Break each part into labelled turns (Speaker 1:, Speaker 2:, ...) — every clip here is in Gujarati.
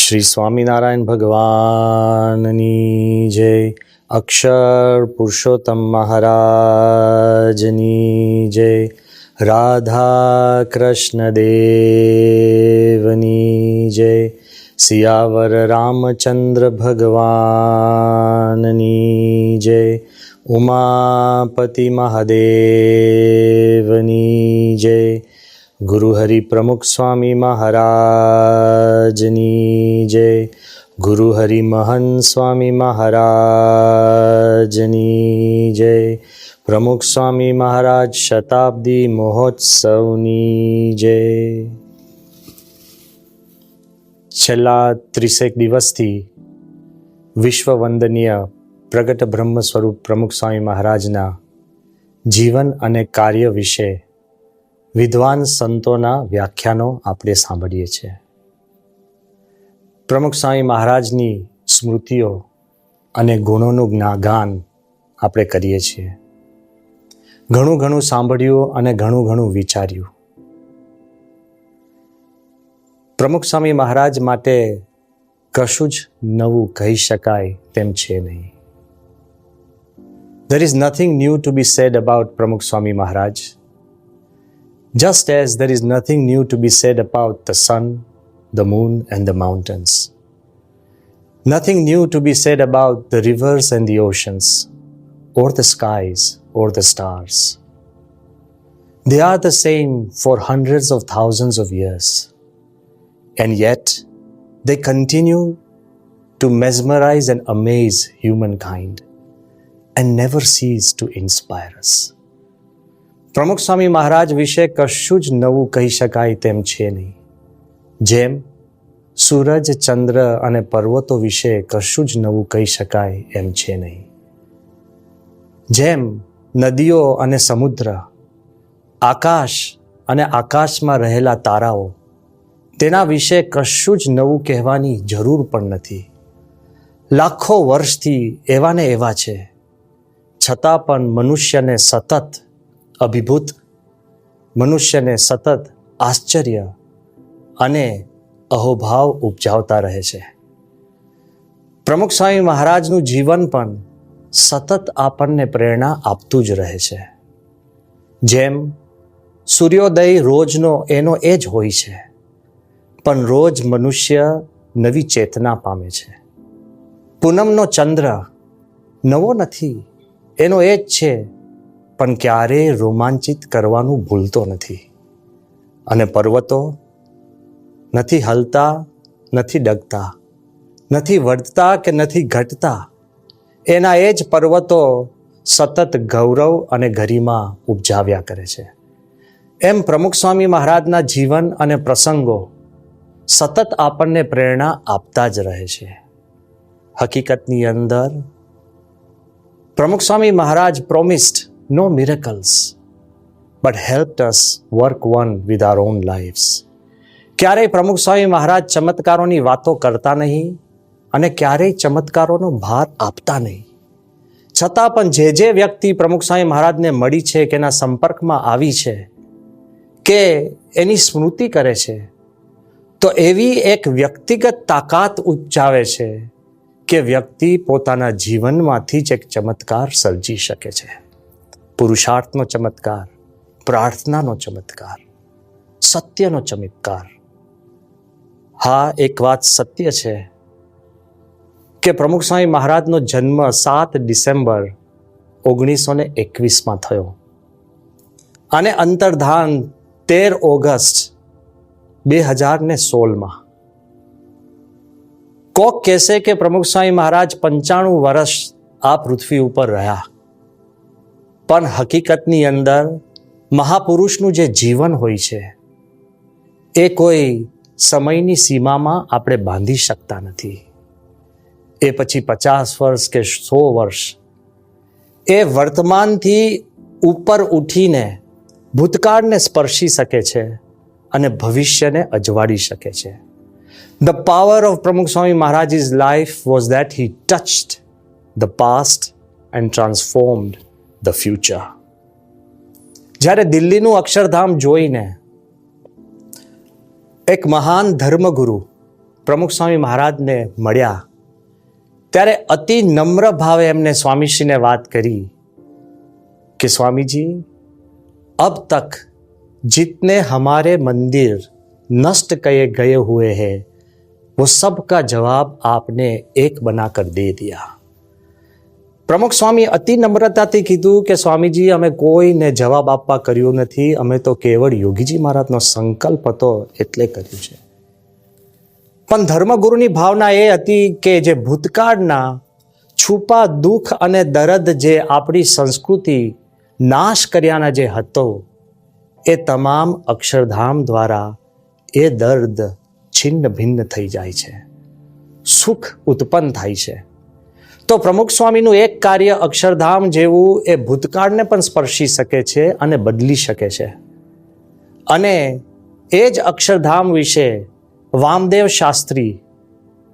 Speaker 1: શ્રી સ્વામિનારાયણ ભગવાનની જય. અક્ષર પુરુષોત્તમ મહારાજની જય. રાધા કૃષ્ણ દેવની જય. સિયાવર રામચંદ્ર ભગવાનની જય. ઉમાપતિ મહાદેવની જય. ગુરુહરિ પ્રમુખ સ્વામી મહારાજની જય. ગુરુહરિ મહંત સ્વામી મહારાજની જય. પ્રમુખ સ્વામી મહારાજ શતાબ્દી મહોત્સવની જય. છેલ્લા 30 દિવસથી વિશ્વ વંદનીય પ્રગટ બ્રહ્મ સ્વરૂપ પ્રમુખ સ્વામી મહારાજના જીવન અને કાર્ય વિશે વિદ્વાન સંતોના વ્યાખ્યાનો આપણે સાંભળીએ છીએ. પ્રમુખ સ્વામી મહારાજની સ્મૃતિઓ અને ગુણોનું જ્ઞાગાન આપણે કરીએ છીએ. ઘણું સાંભળ્યું અને ઘણું વિચાર્યું. પ્રમુખ સ્વામી મહારાજ માટે કશું જ નવું કહી શકાય તેમ છે નહીં. There is nothing new to be said about Pramukh Swami Maharaj. Just as there is nothing new to be said about the sun, the moon and the mountains. Nothing new to be said about the rivers and the oceans, or the skies, or the stars. They are the same for hundreds of thousands of years. And yet, they continue to mesmerize and amaze humankind and never cease to inspire us. પ્રમુખ સ્વામી મહારાજ વિશે કશું જ નવું કહી શકાય તેમ છે નહીં. જેમ સૂરજ, ચંદ્ર અને પર્વતો વિશે કશું જ નવું કહી શકાય એમ છે નહીં. જેમ નદીઓ અને સમુદ્ર, આકાશ અને આકાશમાં રહેલા તારાઓ, તેના વિશે કશું જ નવું કહેવાની જરૂર પણ નથી. લાખો વર્ષથી એવા ને એવા છે, છતાં પણ મનુષ્યને સતત અભિભૂત, મનુષ્યને સતત આશ્ચર્ય અને અહોભાવ ઉપજાવતા રહે છે. પ્રમુખ સ્વામી મહારાજનું જીવન પણ સતત આપણને પ્રેરણા આપતું જ રહે છે. જેમ સૂર્યોદય રોજનો એનો એ જ હોય છે, પણ રોજ મનુષ્ય નવી ચેતના પામે છે. પૂનમનો ચંદ્ર નવો નથી, એનો એ જ છે, પણ ક્યારેય રોમાંચિત કરવાનું ભૂલતો નથી. અને પર્વતો નથી હલતા, નથી ડગતા, નથી વધતા કે નથી ઘટતા. એના એ જ પર્વતો સતત ગૌરવ અને ગરિમા ઉપજાવ્યા કરે છે. એમ પ્રમુખ સ્વામી મહારાજના જીવન અને પ્રસંગો સતત આપણને પ્રેરણા આપતા જ રહે છે. હકીકતની અંદર પ્રમુખ Swami Maharaj promised no miracles, but helped us work one with our own lives. ક્યારેય પ્રમુખ સ્વામી મહારાજ ચમત્કારોની વાતો કરતા નહીં અને ક્યારેય ચમત્કારોનો ભાર આપતા નહીં. છતાં પણ જે વ્યક્તિ પ્રમુખ સ્વામી મહારાજને મળી છે, કે એના સંપર્કમાં આવી છે, કે એની સ્મૃતિ કરે છે, તો એવી એક વ્યક્તિગત તાકાત ઉપજાવે છે કે વ્યક્તિ પોતાના જીવનમાંથી જ એક ચમત્કાર સર્જી શકે છે. પુરુષાર્થનો ચમત્કાર, પ્રાર્થનાનો ચમત્કાર, સત્યનો ચમત્કાર. હા, એક વાત સત્ય છે કે પ્રમુખ સ્વામી મહારાજનો જન્મ 7 ડિસેમ્બર 1921 થયો અને અંતર્ધાન 13 ઓગસ્ટ 2016. કોક કહેશે કે પ્રમુખ સ્વામી મહારાજ 95 વર્ષ આ પૃથ્વી ઉપર રહ્યા, પણ હકીકતની અંદર મહાપુરુષનું જે જીવન હોય છે એ કોઈ સમયની સીમામાં આપણે બાંધી શકતા નથી. એ પછી 50 વર્ષ કે 100 વર્ષ એ વર્તમાનથી ઉપર ઉઠીને ભૂતકાળને સ્પર્શી શકે છે અને ભવિષ્યને અજવાળી શકે છે. The power of Pramukh Swami Maharaj's life was that he touched the past and transformed the future. જ્યારે દિલ્હીનું અક્ષરધામ જોઈને એક મહાન ધર્મગુરુ પ્રમુખ સ્વામી મહારાજને મળ્યા ત્યારે અતિ નમ્ર ભાવે એમને સ્વામીશ્રીને વાત કરી कि स्वामी जी अब तक जितने हमारे मंदिर नष्ट किए गए हुए हैं वो सब का जवाब आपने एक बनाकर दे दिया। प्रमुख स्वामी अति नम्रताथी कीधुं कि स्वामीजी अमे कोईने जवाब आपवा कर्यो नथी, अमे तो केवल योगीजी महाराजनो संकल्प हतो एटले कर्युं छे। पण धर्मगुरुनी भावना ए हती के जे भूतकाळना छुपा दुख अने दर्द जे आपणी संस्कृति नाश कर्याना जे हतो ए तमाम अक्षरधाम द्वारा ए दर्द छिन्न भिन्न थई जाय छे, सुख उत्पन्न थाय छे। तो प्रमुख स्वामीनुं एक कार्य अक्षरधाम जेवुं ए भूतकाळने पण स्पर्शी शके छे अने बदली शके छे। अने ए ज अक्षरधाम विषे वामदेव शास्त्री,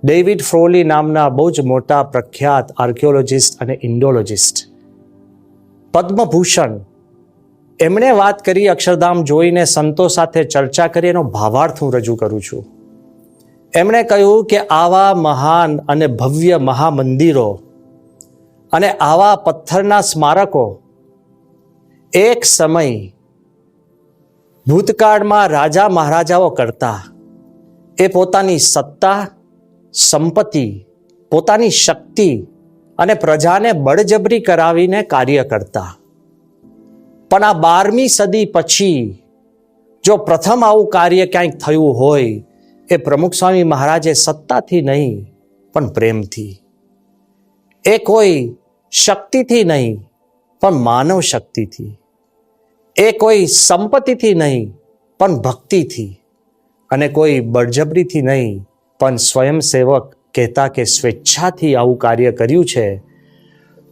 Speaker 1: डेविड फ्रोली नामना बहु ज मोटा प्रख्यात आर्कियोलॉजिस्ट अने इंडोलॉजिस्ट, पद्मभूषण, एमणे वात करी अक्षरधाम जोईने संतो साथे चर्चा करी एनो भावार्थ हूँ रजू करूँ छूं। एमणे कह्युं के आवा महान अने भव्य महामंदिरो अने आवा पत्थरना स्मारको एक समय भूतकाळमां राजा महाराजाओ करता। ए पोतानी सत्ता, संपत्ति, पोतानी शक्ति અને પ્રજાને બળજબરી કરાવીને કાર્ય કરતા। પણ આ 12મી સદી પછી જો પ્રથમ આવું કાર્ય ક્યાંક થયું હોય એ પ્રમુખ સ્વામી મહારાજે સત્તાથી નહીં પણ પ્રેમથી, એ કોઈ શક્તિથી નહીં પણ માનવ શક્તિથી, એ કોઈ સંપત્તિથી નહીં પણ ભક્તિથી, અને કોઈ બળજબરીથી નહીં પણ સ્વયંસેવક કહેતા કે સ્વેચ્છાથી આવું કાર્ય કર્યું છે,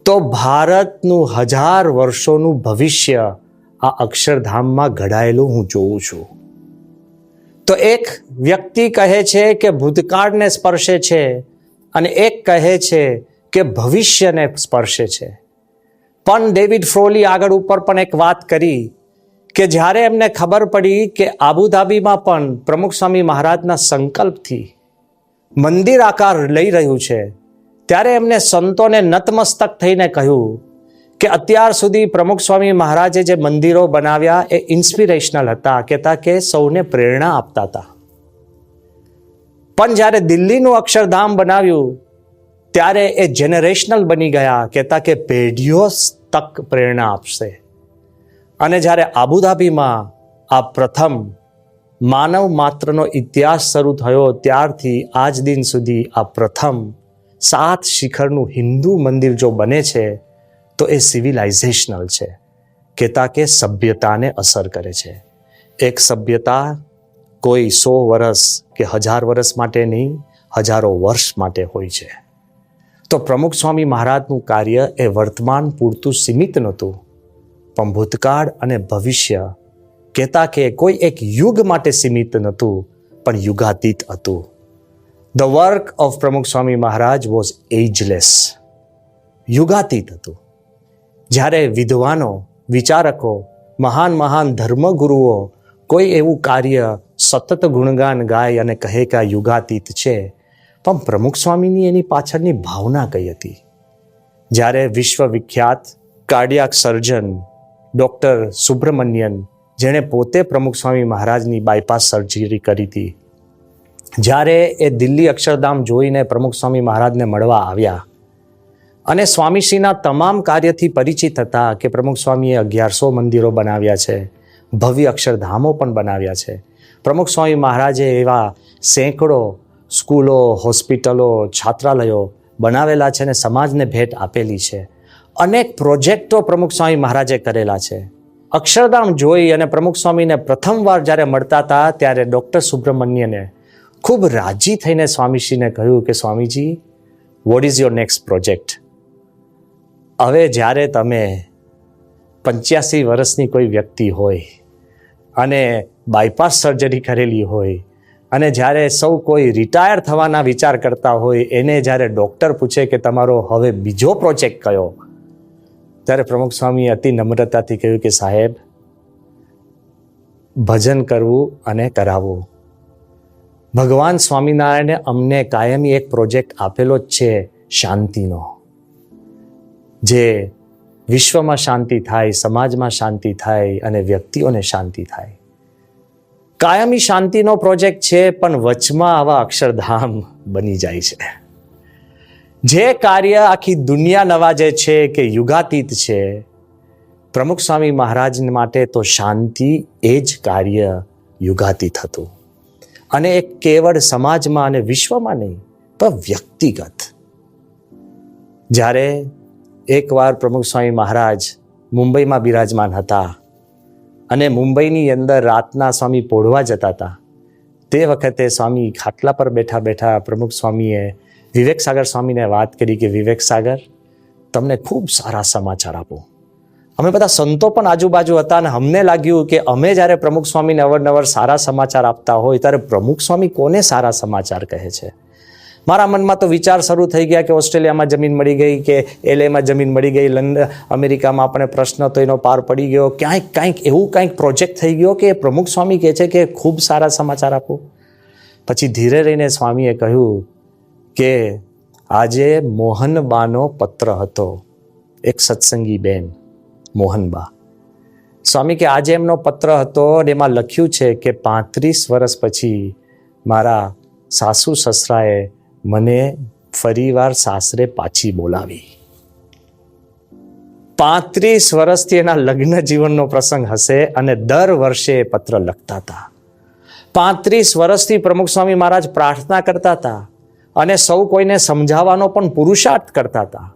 Speaker 1: તો ભારતનું 1000 વર્ષોનું ભવિષ્ય આ અક્ષરધામમાં ઘડાયેલું હું જોઉં છું। તો એક વ્યક્તિ કહે છે કે ભૂતકાળને સ્પર્શે છે અને એક કહે છે કે ભવિષ્યને સ્પર્શે છે। પણ ડેવિડ ફ્રોલી આગળ ઉપર પણ એક વાત કરી કે જ્યારે એમને ખબર પડી કે આબુધાબીમાં પણ પ્રમુખ સ્વામી મહારાજના સંકલ્પથી મંદિર આકાર લઈ રહ્યું છે, ત્યારે એમને સંતોને નતમસ્તક થઈને કહ્યું કે અત્યાર સુધી પ્રમુખ સ્વામી મહારાજે જે મંદિરો બનાવ્યા એ ઇન્સ્પિરેશનલ હતા, કહેતા કે સૌને પ્રેરણા આપતા હતા। પણ જ્યારે દિલ્હીનું અક્ષરધામ બનાવ્યું ત્યારે એ જેનરેશનલ બની ગયા, કહેતા કે પેઢીઓ તક પ્રેરણા આપશે। અને જ્યારે આબુધાબીમાં આ પ્રથમ માનવ માત્રનો ઇતિહાસ શરૂ થયો ત્યારથી આજ દિન સુધી આ પ્રથમ 7 શિખરનું હિન્દુ મંદિર જો બને છે તો એ સિવિલાઇઝેશનલ છે, કહેતા કે સભ્યતાને અસર કરે છે। એક સભ્યતા કોઈ 100 વર્ષ કે 1000 વર્ષ માટે નહીં, હજારો વર્ષ માટે હોય છે। તો પ્રમુખ સ્વામી મહારાજનું કાર્ય એ વર્તમાન પૂરતું સીમિત નહોતું, પણ ભૂતકાળ અને ભવિષ્ય કહેતા કે કોઈ એક યુગ માટે સીમિત નહોતું પણ યુગાતીત હતું। ધ વર્ક ઓફ પ્રમુખ સ્વામી મહારાજ વોઝ એજલેસ, યુગાતીત હતું। જ્યારે વિદ્વાનો, વિચારકો, મહાન મહાન ધર્મગુરુઓ કોઈ એવું કાર્ય સતત ગુણગાન ગાય અને કહે કે આ યુગાતીત છે, પણ પ્રમુખ સ્વામીની એની પાછળની ભાવના કઈ હતી? જ્યારે વિશ્વવિખ્યાત કાર્ડિયાક સર્જન ડૉક્ટર સુબ્રમણ્યન, જેણે પોતે પ્રમુખ સ્વામી મહારાજની બાયપાસ સર્જરી કરી હતી, જ્યારે એ દિલ્હી અક્ષરધામ જોઈને પ્રમુખ સ્વામી મહારાજને મળવા આવ્યા અને સ્વામીશ્રીના તમામ કાર્યથી પરિચિત હતા કે પ્રમુખ સ્વામીએ 1100 મંદિરો બનાવ્યા છે, ભવ્ય અક્ષરધામો પણ બનાવ્યા છે। પ્રમુખ સ્વામી મહારાજે એવા સેંકડો સ્કૂલો, હોસ્પિટલો, છાત્રાલયો બનાવેલા છે અને સમાજને ભેટ આપેલી છે। અનેક પ્રોજેક્ટો પ્રમુખ સ્વામી મહારાજે કરેલા છે। અક્ષરધામ જોઈ અને પ્રમુખ સ્વામીને પ્રથમવાર જ્યારે મળતા હતા ત્યારે ડૉક્ટર સુબ્રમણ્યને ખૂબ રાજી થઈને સ્વામીશ્રીને કહ્યું કે Swamiji, what is your next project? હવે જ્યારે તમે 85 વર્ષની કોઈ વ્યક્તિ હોય અને બાયપાસ સર્જરી કરેલી હોય અને જ્યારે સૌ કોઈ રિટાયર થવાના વિચાર કરતા હોય, એને જ્યારે ડૉક્ટર પૂછે કે તમારો હવે બીજો પ્રોજેક્ટ કયો, ત્યારે પ્રમુખ સ્વામીએ અતિ નમ્રતાથી કહ્યું કે સાહેબ, ભજન કરવું અને કરાવવું, ભગવાન સ્વામિનારાયણે અમને કાયમી એક પ્રોજેક્ટ આપેલો જ છે શાંતિનો, જે વિશ્વમાં શાંતિ થાય, સમાજમાં શાંતિ થાય અને વ્યક્તિઓને શાંતિ થાય. કાયમી શાંતિનો પ્રોજેક્ટ છે, પણ વચમાં આવા અક્ષરધામ બની જાય છે. જે કાર્ય આખી દુનિયા નવાજે છે કે યુગાતીત છે, પ્રમુખ સ્વામી મહારાજ માટે તો શાંતિ એ જ કાર્ય યુગાતીત હતું. અને એ કેવળ સમાજમાં અને વિશ્વમાં નહીં, પણ વ્યક્તિગત. જ્યારે એકવાર પ્રમુખ સ્વામી મહારાજ મુંબઈમાં બિરાજમાન હતા અને મુંબઈની અંદર રાતના સ્વામી પોઢવા જતા હતા, તે વખતે સ્વામી ખાટલા પર બેઠા બેઠા પ્રમુખ સ્વામીએ વિવેક સાગર સ્વામીને વાત કરી કે વિવેક સાગર, તમને ખૂબ સારા સમાચાર આપો. અમે બધા સંતો પણ આજુબાજુ હતા અને અમને લાગ્યું કે અમે જ્યારે પ્રમુખ સ્વામીને અવારનવાર સારા સમાચાર આપતા હોય ત્યારે પ્રમુખ સ્વામી કોને સારા સમાચાર કહે છે. મારા મનમાં તો વિચાર શરૂ થઈ ગયા કે ઓસ્ટ્રેલિયામાં જમીન મળી ગઈ, કે LAમાં જમીન મળી ગઈ, લંડન અમેરિકામાં આપણે પ્રશ્ન તો એનો પાર પડી ગયો, કંઈક એવું પ્રોજેક્ટ થઈ ગયો કે પ્રમુખ સ્વામી કહે છે કે ખૂબ સારા સમાચાર આપો. પછી ધીરે રહીને સ્વામીએ કહ્યું કે આજે મોહનબાનો પત્ર હતો, એક સત્સંગી બેન મોહનબા. સ્વામી કે આજે એમનો પત્ર હતો અને એમાં લખ્યું છે કે 35 વર્ષ પછી મારા સાસુ સસરાએ મને ફરીવાર સાસરે પાછી બોલાવી. 35 વર્ષથી એના લગ્ન જીવનનો પ્રસંગ હશે અને દર વર્ષે એ પત્ર લખતા હતા. 35 વર્ષથી પ્રમુખ સ્વામી મહારાજ પ્રાર્થના કરતા હતા અને સૌ કોઈને સમજાવવાનો પણ પુરુષાર્થ કરતા હતા.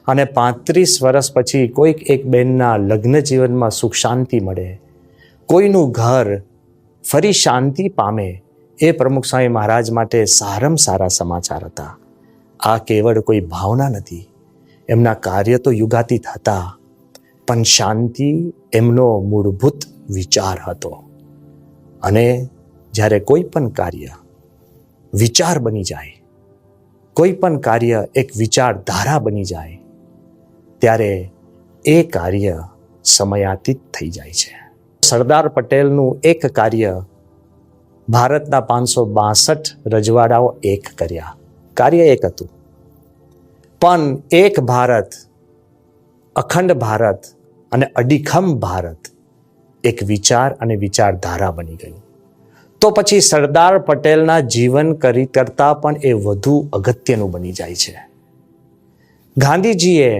Speaker 1: અને 35 વર્ષ પછી કોઈક એક બહેનના લગ્ન જીવનમાં સુખ શાંતિ મળે, કોઈનું ઘર ફરી શાંતિ પામે, એ પ્રમુખ સ્વામી મહારાજ માટે સારામાં સારા સમાચાર હતા. આ કેવળ કોઈ ભાવના નથી, એમના કાર્ય તો યુગાતીત હતા, પણ શાંતિ એમનો મૂળભૂત વિચાર હતો. અને જ્યારે કોઈ પણ કાર્ય વિચાર બની જાય, કોઈ પણ કાર્ય એક વિચારધારા બની જાય, ત્યારે એ કાર્ય સમયાતીત થઈ જાય છે. સરદાર પટેલનું એક કાર્ય ભારતના 562 રજવાડાઓ એક કર્યા. કાર્ય એક હતું, પણ એક ભારત, અખંડ ભારત અને અડીખમ ભારત એક વિચાર અને વિચારધારા બની ગયું. તો પછી સરદાર પટેલના જીવન કરતા પણ એ વધુ અગત્યનું બની જાય છે. ગાંધીજીએ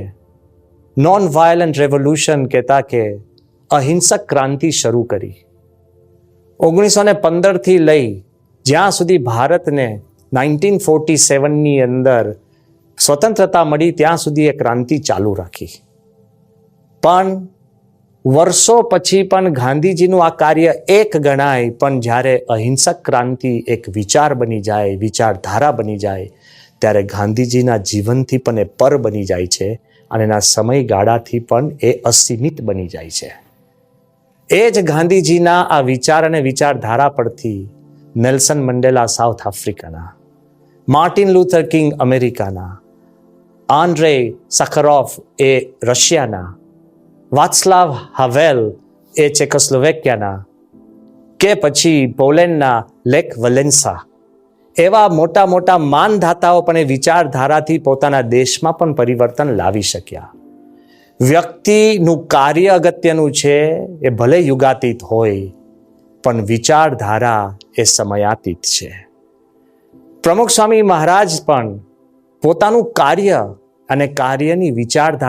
Speaker 1: નોન વાયલન્ટ રેવોલ્યુશન કહેતા કે અહિંસક ક્રાંતિ શરૂ કરી. 1915થી લઈ જ્યાં સુધી ભારતને 1947ની અંદર સ્વતંત્રતા મળી ત્યાં સુધી એ ક્રાંતિ ચાલુ રાખી. પણ વર્ષો પછી પણ ગાંધીજીનું આ કાર્ય એક ગણાય, પણ જ્યારે અહિંસક ક્રાંતિ એક વિચાર બની જાય, વિચારધારા બની જાય, ત્યારે ગાંધીજીના જીવનથી પણ એ પર બની જાય છે અને એના સમયગાળાથી પણ એ અસીમિત બની જાય છે. એ જ ગાંધીજીના આ વિચાર અને વિચારધારા પરથી નેલ્સન મંડેલા સાઉથ આફ્રિકાના, માર્ટિન લુથર કિંગ અમેરિકાના, આન્ડ્રે સખરોફ એ રશિયાના, વાત્સલાવ હાવેલ એ ચેકોસ્લોવેકિયાના, કે પછી પોલેન્ડના લેક વલેન્સા, એવા મોટા મોટા માનધાતાઓ પણ એ વિચારધારાથી પોતાના દેશમાં પણ પરિવર્તન લાવી શક્યા. વ્યક્તિનું કાર્ય અગત્યનું છે, એ ભલે યુગાતીત હોય, પણ વિચારધારા એ સમયાતીત છે. પ્રમુખ સ્વામી મહારાજ પણ પોતાનું કાર્ય અને કાર્યની વિચારધારા